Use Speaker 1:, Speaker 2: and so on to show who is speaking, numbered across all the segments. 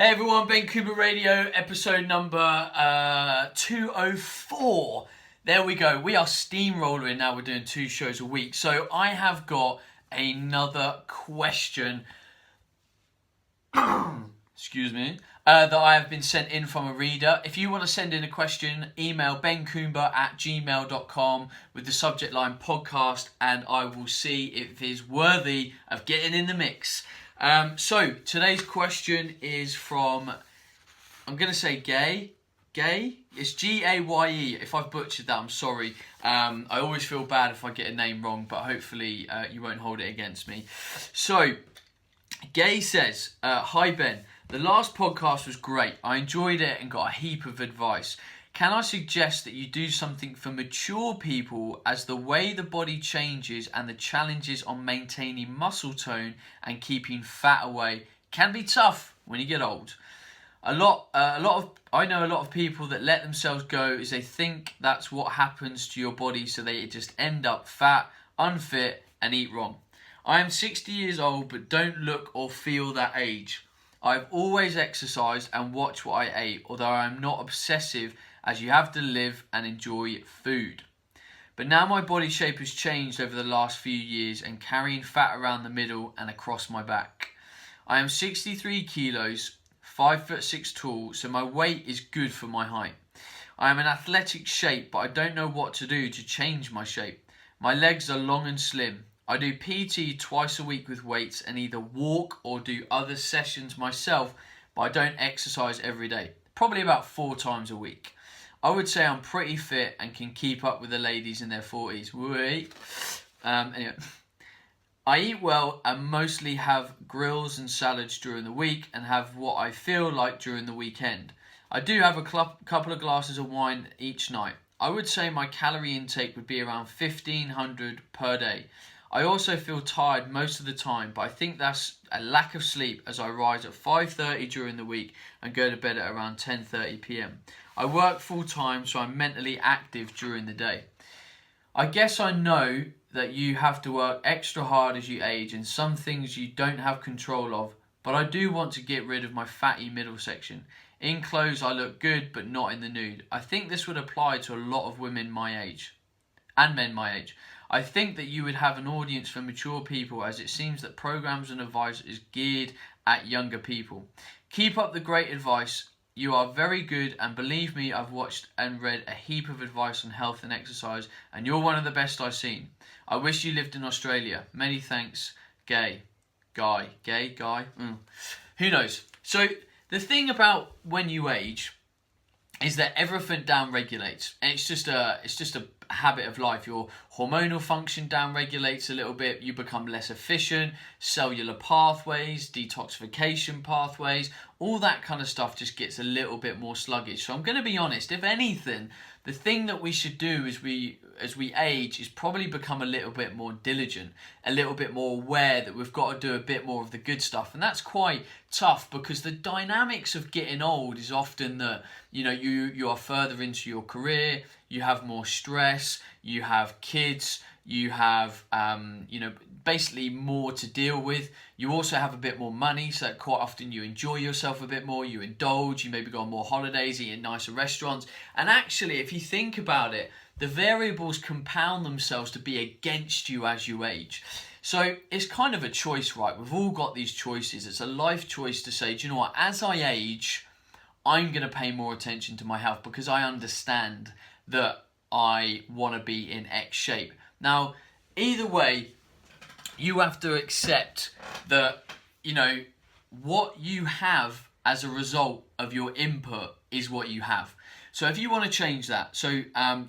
Speaker 1: Hey everyone, Ben Coomber Radio, episode number 204. There we go. We are steamrolling now. We're doing 2 shows a week. So I have got another question, excuse me, that I have been sent in from a reader. If you want to send in a question, email bencoomber@gmail.com with the subject line podcast, and I will see if it is worthy of getting in the mix. So today's question is from, I'm going to say Gay. It's Gaye. If I've butchered that, I'm sorry. I always feel bad if I get a name wrong, but hopefully you won't hold it against me. So Gay says, hi Ben, the last podcast was great. I enjoyed it and got a heap of advice. Can I suggest that you do something for mature people, as the way the body changes and the challenges on maintaining muscle tone and keeping fat away can be tough when you get old. I know a lot of people that let themselves go as they think that's what happens to your body, so they just end up fat, unfit and eat wrong. I am 60 years old but don't look or feel that age. I've always exercised and watched what I ate, although I am not obsessive, as you have to live and enjoy food. But now my body shape has changed over the last few years and carrying fat around the middle and across my back. I am 63 kilos, 5'6" tall, so my weight is good for my height. I am in athletic shape, but I don't know what to do to change my shape. My legs are long and slim. I do PT twice a week with weights and either walk or do other sessions myself, but I don't exercise every day, probably about 4 times a week. I would say I'm pretty fit and can keep up with the ladies in their 40s. Anyway, I eat well and mostly have grills and salads during the week and have what I feel like during the weekend. I do have a couple of glasses of wine each night. I would say my calorie intake would be around 1,500 per day. I also feel tired most of the time, but I think that's a lack of sleep, as I rise at 5:30 during the week and go to bed at around 10:30 p.m. I work full time, so I'm mentally active during the day. I guess I know that you have to work extra hard as you age and some things you don't have control of, but I do want to get rid of my fatty middle section. In clothes I look good, but not in the nude. I think this would apply to a lot of women my age and men my age. I think that you would have an audience for mature people, as it seems that programs and advice is geared at younger people. Keep up the great advice. You are very good, and believe me, I've watched and read a heap of advice on health and exercise, and you're one of the best I've seen. I wish you lived in Australia. Many thanks, Guy. Who knows? So the thing about when you age is that everything down-regulates, and it's just a habit of life. Your hormonal function down-regulates a little bit. You become less efficient. Cellular pathways, detoxification pathways, all that kind of stuff just gets a little bit more sluggish. So I'm going to be honest. If anything, the thing that we should do as we age is probably become a little bit more diligent, a little bit more aware that we've got to do a bit more of the good stuff. And that's quite tough, because the dynamics of getting old is often that, you are further into your career, you have more stress, you have kids, you have, basically more to deal with. You also have a bit more money, so that quite often you enjoy yourself a bit more, you indulge, you maybe go on more holidays, eat in nicer restaurants. And actually, if you think about it, the variables compound themselves to be against you as you age. So it's kind of a choice, right? We've all got these choices. It's a life choice to say, do you know what, as I age, I'm going to pay more attention to my health, because I understand that I want to be in X shape. Now, either way, you have to accept that, what you have as a result of your input is what you have. So if you want to change that,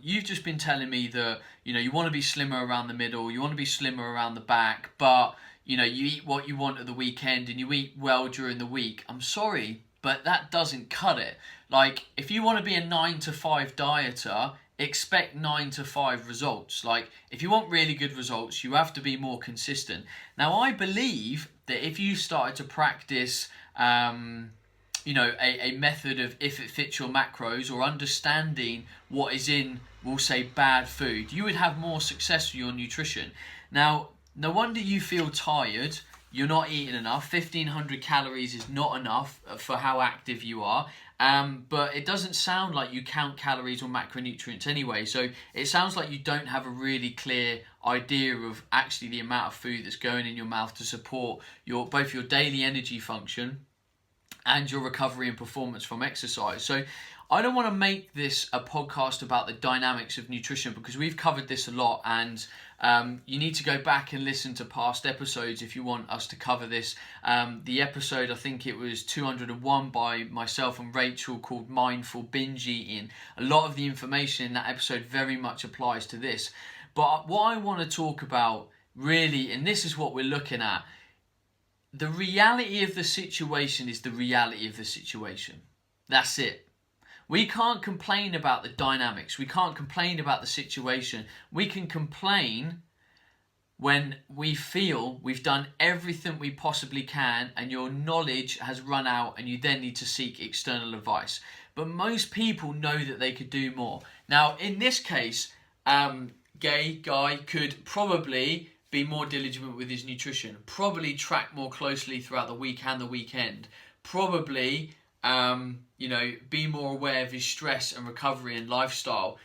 Speaker 1: you've just been telling me that, you want to be slimmer around the middle, you want to be slimmer around the back, but, you eat what you want at the weekend and you eat well during the week. I'm sorry, but that doesn't cut it. Like, if you want to be a 9 to 5 dieter, expect 9 to 5 results. Like, if you want really good results, you have to be more consistent. Now, I believe that if you started to practice, a method of if it fits your macros, or understanding what is in, we'll say, bad food, you would have more success with your nutrition. Now, no wonder you feel tired. you're not eating enough. 1,500 calories is not enough for how active you are. But it doesn't sound like you count calories or macronutrients anyway. So it sounds like you don't have a really clear idea of actually the amount of food that's going in your mouth to support both your daily energy function and your recovery and performance from exercise. So I don't want to make this a podcast about the dynamics of nutrition, because we've covered this a lot, and you need to go back and listen to past episodes if you want us to cover this. The episode, I think it was 201 by myself and Rachel, called Mindful Binge Eating. A lot of the information in that episode very much applies to this. But what I want to talk about really, and this is what we're looking at, the reality of the situation is the reality of the situation. That's it. We can't complain about the dynamics. We can't complain about the situation. We can complain when we feel we've done everything we possibly can and your knowledge has run out and you then need to seek external advice. But most people know that they could do more. Now, in this case, Guy could probably be more diligent with his nutrition, probably track more closely throughout the week and the weekend, probably be more aware of his stress and recovery and lifestyle.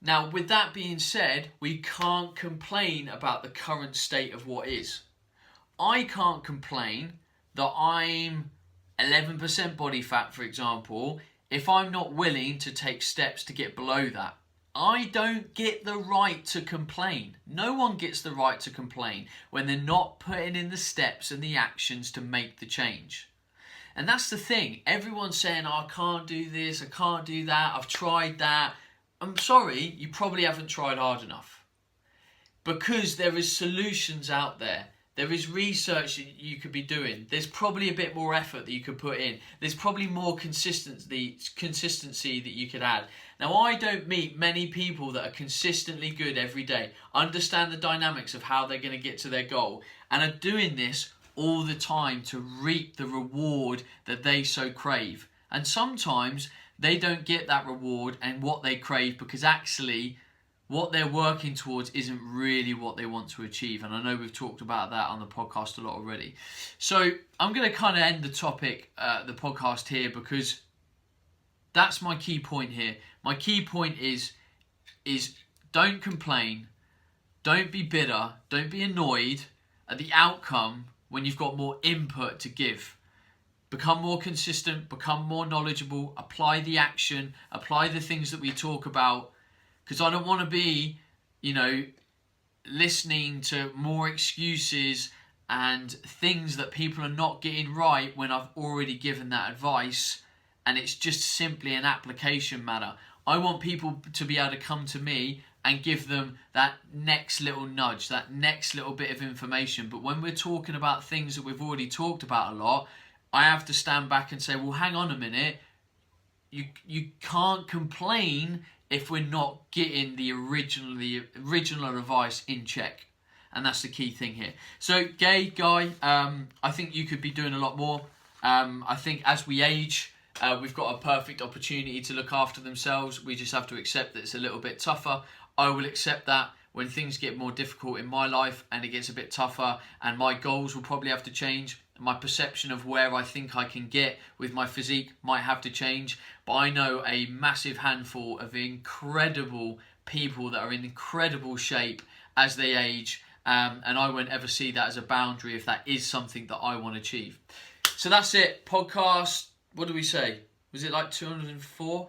Speaker 1: Now, with that being said, we can't complain about the current state of what is. I can't complain that I'm 11% body fat, for example, if I'm not willing to take steps to get below that. I don't get the right to complain. No one gets the right to complain when they're not putting in the steps and the actions to make the change. And that's the thing. Everyone's saying, oh, I can't do this, I can't do that, I've tried that. I'm sorry, you probably haven't tried hard enough. Because there is solutions out there. There is research that you could be doing. There's probably a bit more effort that you could put in. There's probably more consistency that you could add. Now, I don't meet many people that are consistently good every day, understand the dynamics of how they're going to get to their goal, and are doing this all the time to reap the reward that they so crave. And sometimes they don't get that reward and what they crave because actually what they're working towards isn't really what they want to achieve. And I know we've talked about that on the podcast a lot already. So I'm going to kind of end the podcast here, because that's my key point here. My key point is don't complain, don't be bitter, don't be annoyed at the outcome when you've got more input to give. Become more consistent, become more knowledgeable, apply the action, apply the things that we talk about. Because I don't want to be, listening to more excuses and things that people are not getting right when I've already given that advice and it's just simply an application matter. I want people to be able to come to me and give them that next little nudge, that next little bit of information. But when we're talking about things that we've already talked about a lot, I have to stand back and say, well, hang on a minute. You can't complain if we're not getting the original advice in check. And that's the key thing here. So, Guy, I think you could be doing a lot more. I think as we age, we've got a perfect opportunity to look after themselves. We just have to accept that it's a little bit tougher. I will accept that when things get more difficult in my life and it gets a bit tougher, and my goals will probably have to change. My perception of where I think I can get with my physique might have to change. But I know a massive handful of incredible people that are in incredible shape as they age. And I won't ever see that as a boundary if that is something that I want to achieve. So that's it. Podcast, what do we say? Was it like 204?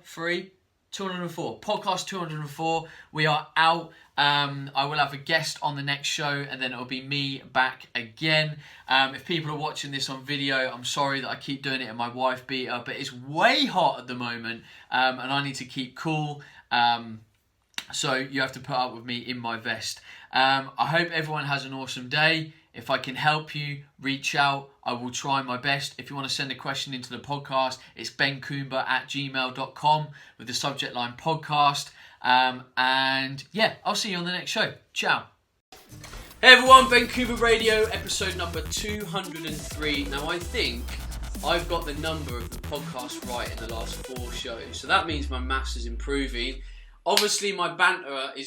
Speaker 1: 204. Podcast 204. We are out. I will have a guest on the next show, and then it'll be me back again. If people are watching this on video, I'm sorry that I keep doing it in my wife beater, but it's way hot at the moment, and I need to keep cool. So you have to put up with me in my vest. I hope everyone has an awesome day. If I can help you, reach out. I will try my best. If you want to send a question into the podcast, it's bencoomber@gmail.com with the subject line podcast. And yeah, I'll see you on the next show. Ciao. Hey everyone, Ben Coomber Radio, episode number 203. Now I think I've got the number of the podcast right in the last 4 shows. So that means my maths is improving. Obviously my banter is